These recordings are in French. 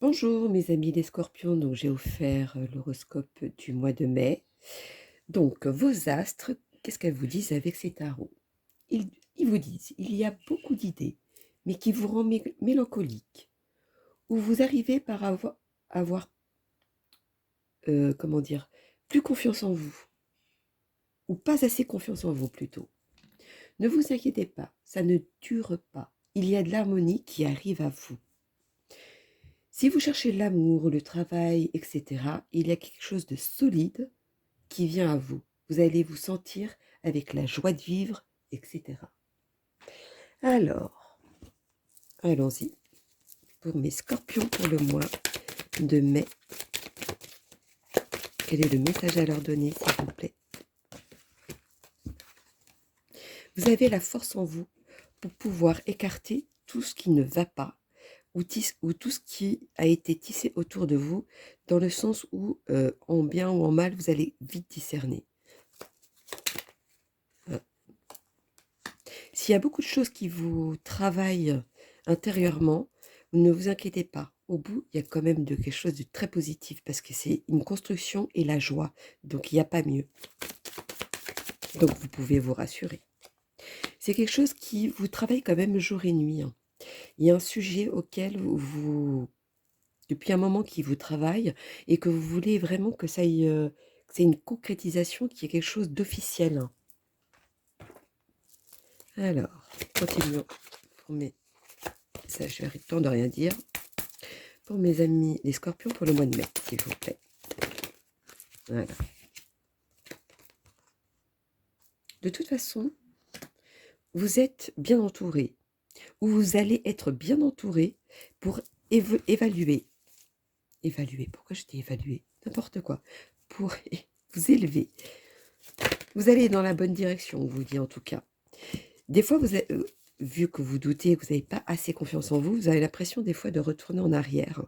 Bonjour mes amis les scorpions, donc j'ai offert l'horoscope du mois de mai. Donc vos astres, qu'est-ce qu'elles vous disent avec ces tarots? Ils vous disent, il y a beaucoup d'idées, mais qui vous rend mélancolique, ou vous arrivez par avoir comment dire, plus confiance en vous, ou pas assez confiance en vous plutôt. Ne vous inquiétez pas, ça ne dure pas. Il y a de l'harmonie qui arrive à vous. Si vous cherchez l'amour, le travail, etc., il y a quelque chose de solide qui vient à vous. Vous allez vous sentir avec la joie de vivre, etc. Alors, allons-y pour mes scorpions pour le mois de mai. Quel est le message à leur donner, s'il vous plaît? Vous avez la force en vous pour pouvoir écarter tout ce qui ne va pas ou tout ce qui a été tissé autour de vous, dans le sens où, en bien ou en mal, vous allez vite discerner. S'il y a beaucoup de choses qui vous travaillent intérieurement, ne vous inquiétez pas. Au bout, il y a quand même quelque chose de très positif parce que c'est une construction et la joie. Donc, il n'y a pas mieux. Donc, vous pouvez vous rassurer. C'est quelque chose qui vous travaille quand même jour et nuit, hein. Il y a un sujet auquel depuis un moment, qui vous travaille et que vous voulez vraiment que ça aille, que c'est une concrétisation, qui est quelque chose d'officiel, hein. Alors, continuons pour mes... Ça, je vais arrêter le temps de rien dire. Pour mes amis les scorpions pour le mois de mai, s'il vous plaît. Voilà. De toute façon, vous êtes bien entouré, ou vous allez être bien entouré pour évaluer. Évaluer, pourquoi je dis évaluer? N'importe quoi. Pour vous élever. Vous allez dans la bonne direction, on vous dit en tout cas. Des fois, vu que vous doutez, que vous n'avez pas assez confiance en vous, vous avez l'impression des fois de retourner en arrière.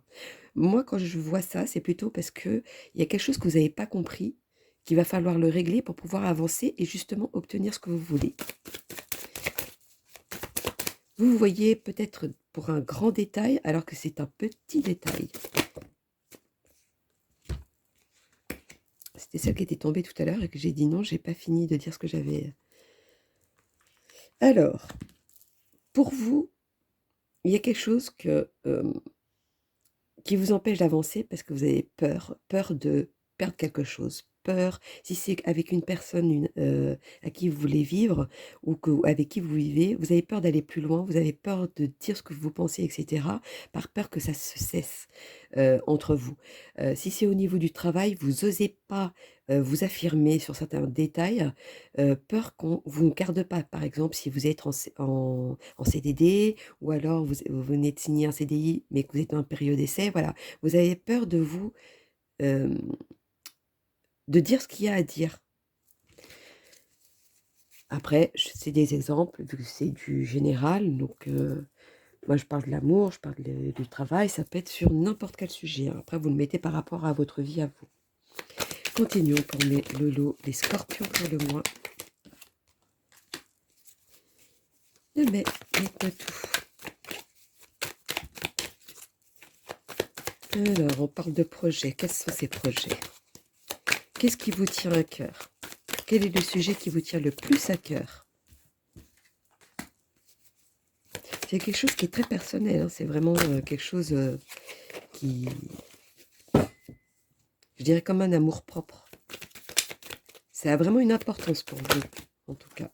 Moi, quand je vois ça, c'est plutôt parce qu'il y a quelque chose que vous n'avez pas compris, qu'il va falloir le régler pour pouvoir avancer et justement obtenir ce que vous voulez. Vous vous voyez peut-être pour un grand détail alors que c'est un petit détail. C'était celle qui était tombée tout à l'heure et que j'ai dit non, j'ai pas fini de dire ce que j'avais. Alors, pour vous, il y a quelque chose qui vous empêche d'avancer parce que vous avez peur de perdre quelque chose. Peur, si c'est avec une personne à qui vous voulez vivre ou avec qui vous vivez, vous avez peur d'aller plus loin, vous avez peur de dire ce que vous pensez, etc., par peur que ça se cesse entre vous. Si c'est au niveau du travail, vous n'osez pas vous affirmer sur certains détails, peur qu'on vous ne garde pas. Par exemple, si vous êtes en CDD, ou alors vous venez de signer un CDI, mais que vous êtes en période d'essai, voilà. Vous avez peur hem, de dire ce qu'il y a à dire. Après, c'est des exemples, vu que c'est du général, donc moi je parle de l'amour, je parle du travail, ça peut être sur n'importe quel sujet, hein. Après, vous le mettez par rapport à votre vie à vous. Continuons pour mes lolos, les scorpions pour le mois de mai. Dites-moi tout. Alors, on parle de projets. Quels sont ces projets? Qu'est-ce qui vous tient à cœur? Quel est le sujet qui vous tient le plus à cœur? C'est quelque chose qui est très personnel, hein. C'est vraiment quelque chose qui, je dirais, comme un amour-propre. Ça a vraiment une importance pour vous, en tout cas.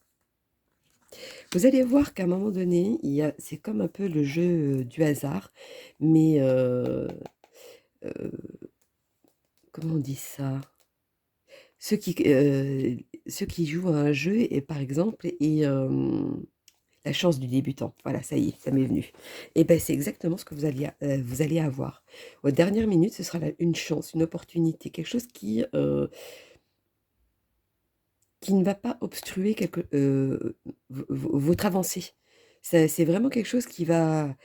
Vous allez voir qu'à un moment donné, c'est comme un peu le jeu du hasard, mais euh, comment on dit ça? Ceux qui, euh, Ceux qui jouent à un jeu, et, par exemple, et la chance du débutant. Voilà, ça y est, ça m'est venu. Et ben, c'est exactement ce que vous allez avoir. Aux dernières minutes, ce sera une chance, une opportunité, quelque chose qui ne va pas obstruer votre avancée. C'est vraiment quelque chose qui va...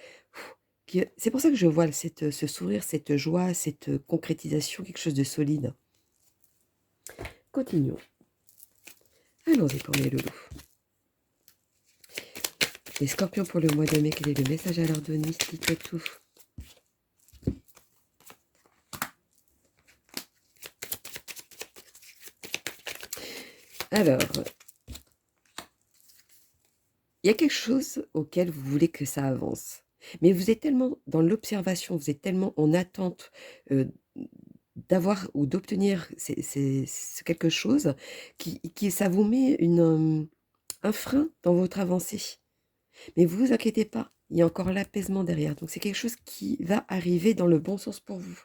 C'est pour ça que je vois ce sourire, cette joie, cette concrétisation, quelque chose de solide. Continuons. Allons-y pour mes loulous. Les scorpions pour le mois de mai, quel est le message à leur donner? Dites-moi tout. Alors, il y a quelque chose auquel vous voulez que ça avance. Mais vous êtes tellement dans l'observation, vous êtes tellement en attente d'avoir ou d'obtenir quelque chose qui ça vous met un frein dans votre avancée. Mais vous vous inquiétez pas, il y a encore l'apaisement derrière. Donc c'est quelque chose qui va arriver dans le bon sens pour vous.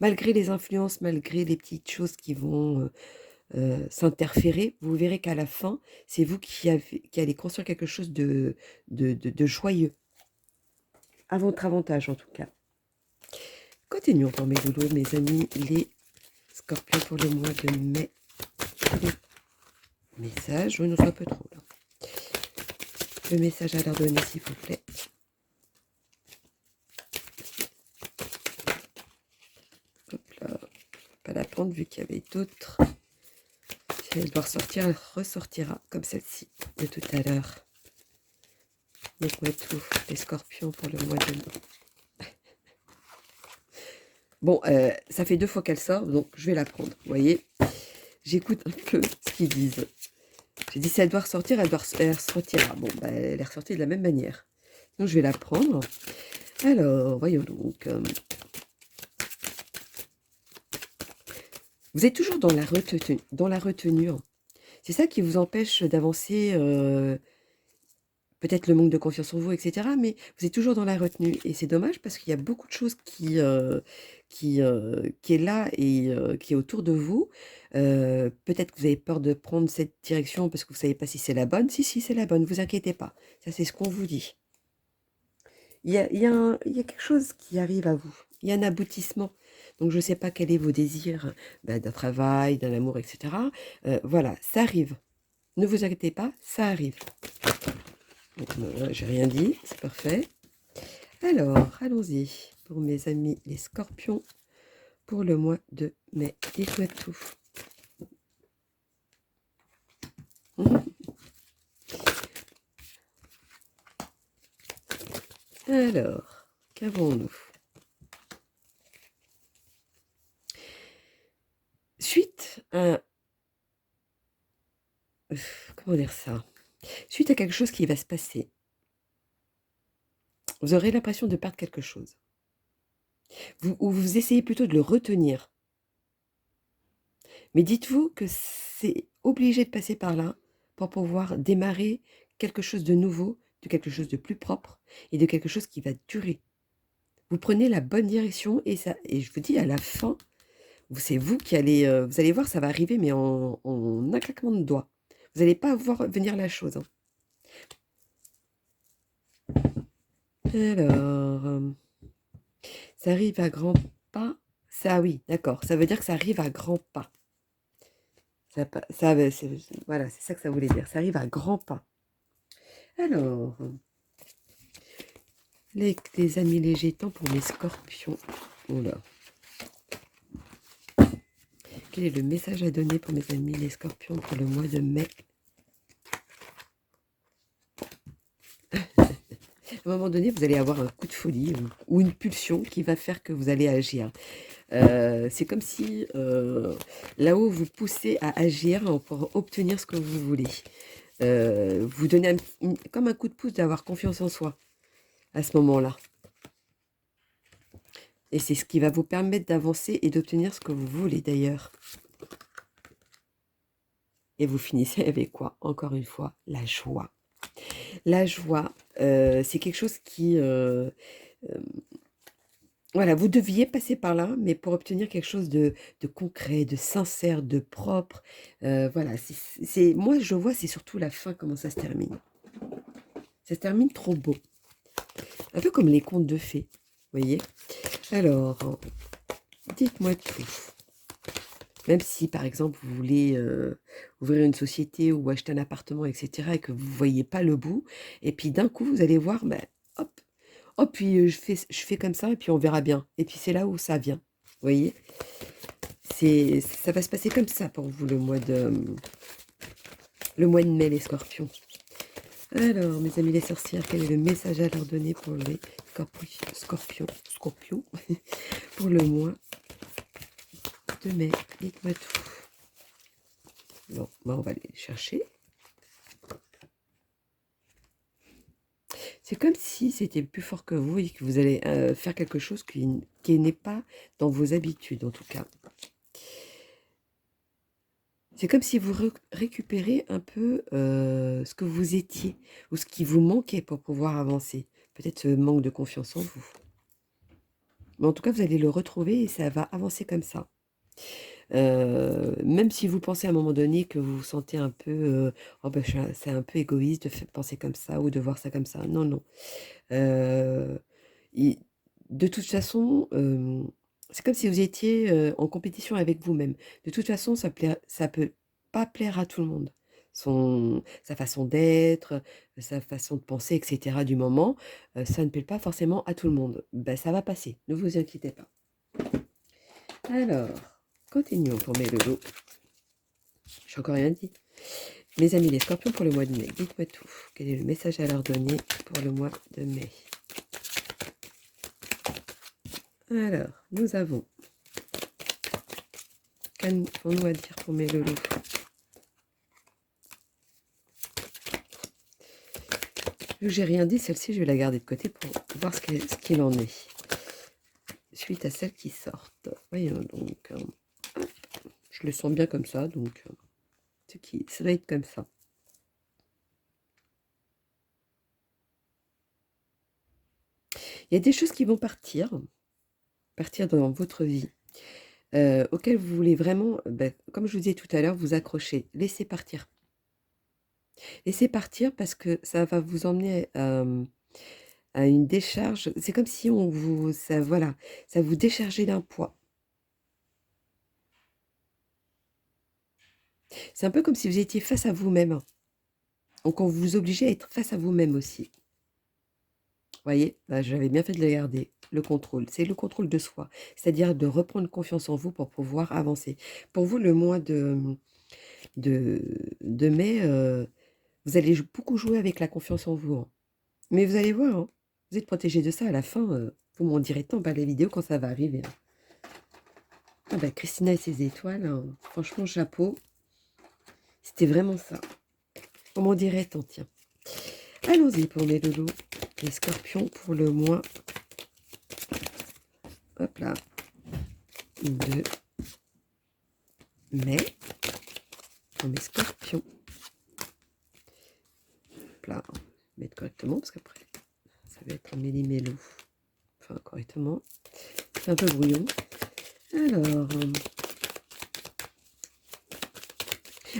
Malgré les influences, malgré les petites choses qui vont s'interférer, vous verrez qu'à la fin, c'est vous qui allez construire quelque chose de joyeux. À votre avantage, en tout cas. Continuons pour mes doudous, mes amis, les scorpions pour le mois de mai. Message, oui, non, c'est un peu trop, là. Le message à leur donner, s'il vous plaît. Hop là. Pas la prendre, vu qu'il y avait d'autres. Si elle doit ressortir, elle ressortira, comme celle-ci, de tout à l'heure. Dites-moi tout, les scorpions pour le mois de mai. Bon, ça fait 2 fois qu'elle sort, donc je vais la prendre. Vous voyez, j'écoute un peu ce qu'ils disent. J'ai dit, si elle doit ressortir, elle ressortira. Bon, bah, elle est ressortie de la même manière. Donc, je vais la prendre. Alors, voyons donc. Vous êtes toujours dans la retenue. C'est ça qui vous empêche d'avancer, peut-être le manque de confiance en vous, etc. Mais vous êtes toujours dans la retenue. Et c'est dommage parce qu'il y a beaucoup de choses qui est là et qui est autour de vous. Peut-être que vous avez peur de prendre cette direction parce que vous ne savez pas si c'est la bonne. Si, c'est la bonne, ne vous inquiétez pas. Ça, c'est ce qu'on vous dit. Il y a quelque chose qui arrive à vous. Il y a un aboutissement. Donc, je ne sais pas quels sont vos désirs d'un travail, d'un amour, etc. Voilà, ça arrive. Ne vous inquiétez pas, ça arrive. J'ai rien dit, c'est parfait. Alors, allons-y pour mes amis les scorpions pour le mois de mai. Dites-moi tout. Alors, qu'avons-nous? Suite à... Comment dire ça? Suite à quelque chose qui va se passer, vous aurez l'impression de perdre quelque chose. Ou vous essayez plutôt de le retenir. Mais dites-vous que c'est obligé de passer par là pour pouvoir démarrer quelque chose de nouveau, de quelque chose de plus propre et de quelque chose qui va durer. Vous prenez la bonne direction et je vous dis à la fin, c'est vous qui allez, vous allez voir, ça va arriver, mais en un claquement de doigts. Vous n'allez pas voir venir la chose. Hein. Alors, ça arrive à grands pas. Ça, oui, d'accord. Ça veut dire que ça arrive à grands pas. Voilà, c'est ça que ça voulait dire. Ça arrive à grands pas. Alors, les amis légers, temps pour mes scorpions. Oula. Quel est le message à donner pour mes amis les scorpions pour le mois de mai? À un moment donné, vous allez avoir un coup de folie ou une pulsion qui va faire que vous allez agir. C'est comme si là-haut, vous poussez à agir pour obtenir ce que vous voulez. Vous donnez comme un coup de pouce d'avoir confiance en soi à ce moment-là. Et c'est ce qui va vous permettre d'avancer et d'obtenir ce que vous voulez d'ailleurs. Et vous finissez avec quoi? Encore une fois, la joie. La joie, c'est quelque chose qui... voilà, vous deviez passer par là, mais pour obtenir quelque chose de concret, de sincère, de propre. Voilà, moi je vois, c'est surtout la fin, comment ça se termine. Ça se termine trop beau. Un peu comme les contes de fées, vous voyez. Alors, dites-moi tout. Même si, par exemple, vous voulez ouvrir une société ou acheter un appartement, etc., et que vous ne voyez pas le bout, et puis d'un coup, vous allez voir, ben, hop, oh, puis je fais comme ça, et puis on verra bien. Et puis c'est là où ça vient, vous voyez. Ça va se passer comme ça pour vous, le mois de mai, les scorpions. Alors, mes amis les sorcières, quel est le message à leur donner pour les scorpions pour le mois de mai? Dites-moi tout. Bon, bah, on va aller les chercher. C'est comme si c'était plus fort que vous et que vous allez faire quelque chose qui n'est pas dans vos habitudes, en tout cas. C'est comme si vous récupérez un peu ce que vous étiez ou ce qui vous manquait pour pouvoir avancer. Peut-être ce manque de confiance en vous. Mais en tout cas, vous allez le retrouver et ça va avancer comme ça. Même si vous pensez à un moment donné que vous vous sentez un peu, oh ben, c'est un peu égoïste de penser comme ça ou de voir ça comme ça. Non, non. Euh, il- de toute façon, c'est comme si vous étiez en compétition avec vous-même. De toute façon, ça peut pas plaire à tout le monde. Sa façon d'être, sa façon de penser, etc. du moment, ça ne plaît pas forcément à tout le monde. Ben, ça va passer, ne vous inquiétez pas. Alors, continuons pour mes lolos. J'ai encore rien dit. Mes amis les scorpions pour le mois de mai, dites-moi tout. Quel est le message à leur donner pour le mois de mai? Alors, nous avons... Qu'avons-nous à dire pour mes lolos? Vu que j'ai rien dit, celle-ci, je vais la garder de côté pour voir ce qu'il en est. Suite à celles qui sortent. Voyons donc. Hop, je le sens bien comme ça, donc ça va être comme ça. Il y a des choses qui vont partir dans votre vie, auxquelles vous voulez vraiment, comme je vous disais tout à l'heure, vous accrocher. Laissez partir. Laissez partir parce que ça va vous emmener à une décharge. C'est comme si voilà, ça vous déchargeait d'un poids. C'est un peu comme si vous étiez face à vous-même. Donc on vous obligeait à être face à vous-même aussi. Vous voyez, là, j'avais bien fait de le garder. Le contrôle, c'est le contrôle de soi. C'est-à-dire de reprendre confiance en vous pour pouvoir avancer. Pour vous, le mois de mai, vous allez beaucoup jouer avec la confiance en vous, hein. Mais vous allez voir, hein, vous êtes protégé de ça. À la fin, vous m'en direz tant la vidéo quand ça va arriver, hein. Ah bah, Christina et ses étoiles, hein, franchement, chapeau. C'était vraiment ça. On m'en dirait tant, tiens. Allons-y pour mes loulous. Les scorpions pour le mois. Hop là. De mai. Pour mes scorpions. Hop là. Mettre correctement parce qu'après, ça va être un méli-mélo. Enfin, correctement. C'est un peu brouillon. Alors.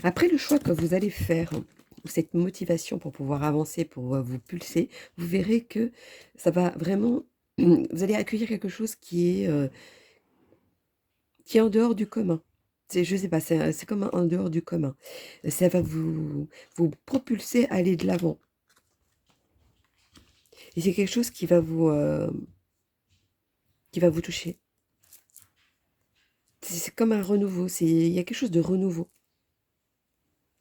Après le choix que vous allez faire, ou cette motivation pour pouvoir avancer, pour vous pulser, vous verrez que ça va vraiment... Vous allez accueillir quelque chose qui est en dehors du commun. Je sais pas, c'est comme en dehors du commun. Ça va vous propulser à aller de l'avant. Et c'est quelque chose qui va vous toucher. C'est comme un renouveau. Il y a quelque chose de renouveau.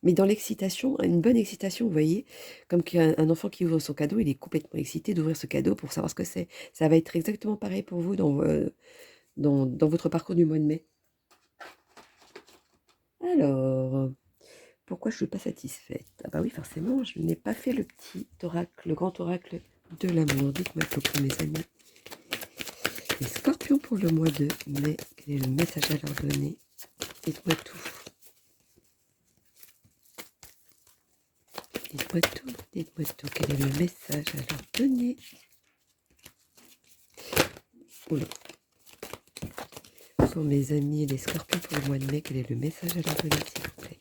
Mais dans l'excitation, une bonne excitation, vous voyez, comme un enfant qui ouvre son cadeau, il est complètement excité d'ouvrir ce cadeau pour savoir ce que c'est. Ça va être exactement pareil pour vous dans votre parcours du mois de mai. Alors, pourquoi je ne suis pas satisfaite? Ah bah oui, forcément, je n'ai pas fait le petit oracle, le grand oracle de l'amour. Dites-moi tout pour mes amis. Les scorpions pour le mois de mai, quel est le message à leur donner? Dites-moi tout. Dites-moi tout, dites-moi tout. Quel est le message à leur donner? Oula. Pour mes amis les scorpions pour le mois de mai, quel est le message à leur donner, s'il vous plaît?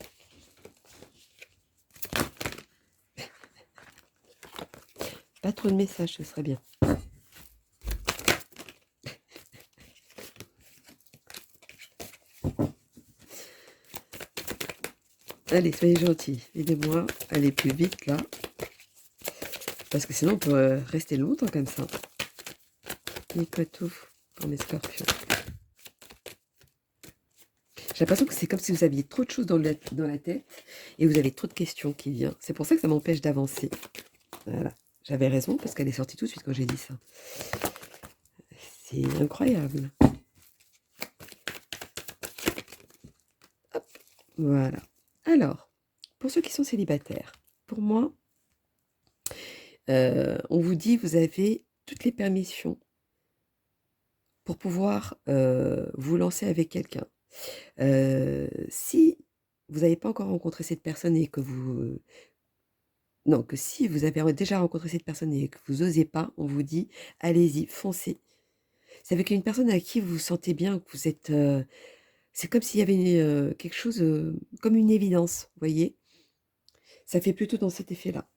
Pas trop de messages, ce serait bien. Allez, soyez gentils, aidez-moi à aller plus vite là. Parce que sinon on peut rester longtemps comme ça. Dites-moi tout pour mes scorpions. J'ai l'impression que c'est comme si vous aviez trop de choses dans la tête et vous avez trop de questions qui viennent. C'est pour ça que ça m'empêche d'avancer. Voilà. J'avais raison parce qu'elle est sortie tout de suite quand j'ai dit ça. C'est incroyable. Hop. Voilà. Alors, pour ceux qui sont célibataires, pour moi, on vous dit: «Vous avez toutes les permissions pour pouvoir, vous lancer avec quelqu'un». Si vous n'avez pas encore rencontré cette personne et que vous, non, que si vous avez déjà rencontré cette personne et que vous osez pas, on vous dit: «Allez-y, foncez». C'est avec une personne à qui vous vous sentez bien, que vous êtes, c'est comme s'il y avait quelque chose, comme une évidence, vous voyez? Ça fait plutôt dans cet effet-là.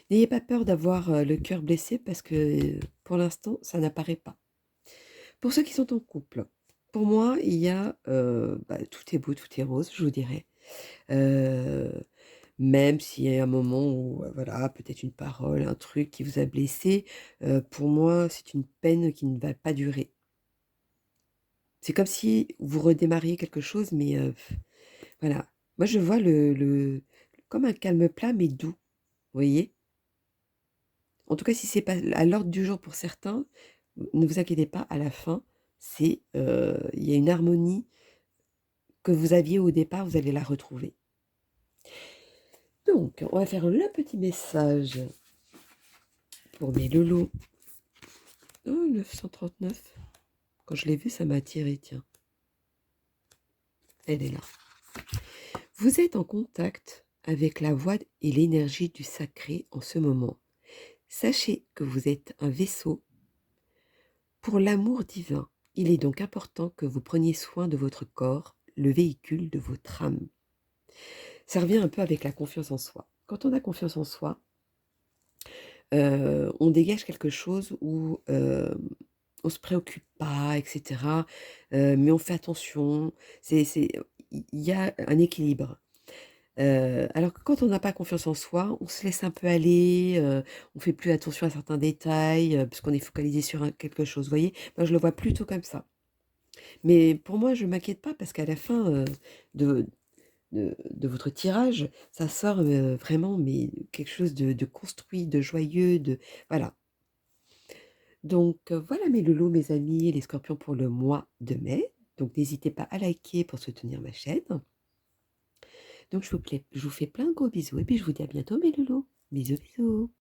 N'ayez pas peur d'avoir, le cœur blessé parce que, pour l'instant, ça n'apparaît pas. Pour ceux qui sont en couple, pour moi, il y a, tout est beau, tout est rose, je vous dirais. Heu, Même s'il y a un moment où, voilà, peut-être une parole, un truc qui vous a blessé, pour moi, c'est une peine qui ne va pas durer. C'est comme si vous redémarriez quelque chose, mais, voilà. Moi, je vois le comme un calme plat, mais doux, vous voyez? En tout cas, si c'est pas à l'ordre du jour pour certains, ne vous inquiétez pas, à la fin, il y a une harmonie que vous aviez au départ, vous allez la retrouver. Donc, on va faire le petit message pour mes loulous. Oh, 939. Quand je l'ai vue, ça m'a attiré, tiens. Elle est là. Vous êtes en contact avec la voix et l'énergie du sacré en ce moment. Sachez que vous êtes un vaisseau pour l'amour divin. Il est donc important que vous preniez soin de votre corps, le véhicule de votre âme. Ça revient un peu avec la confiance en soi. Quand on a confiance en soi, on dégage quelque chose où, on se préoccupe pas et cetera, mais on fait attention. Il y a un équilibre. Alors que quand on n'a pas confiance en soi, on se laisse un peu aller, on fait plus attention à certains détails, parce qu'on est focalisé sur quelque chose, vous voyez? Moi, je le vois plutôt comme ça. Mais pour moi, je m'inquiète pas parce qu'à la fin, de de votre tirage, ça sort, vraiment mais quelque chose de construit, de joyeux, de voilà. Donc, voilà mes loulous, mes amis, les scorpions pour le mois de mai. Donc n'hésitez pas à liker pour soutenir ma chaîne. Donc je vous fais plein de gros bisous et puis je vous dis à bientôt mes loulous. Bisous, bisous.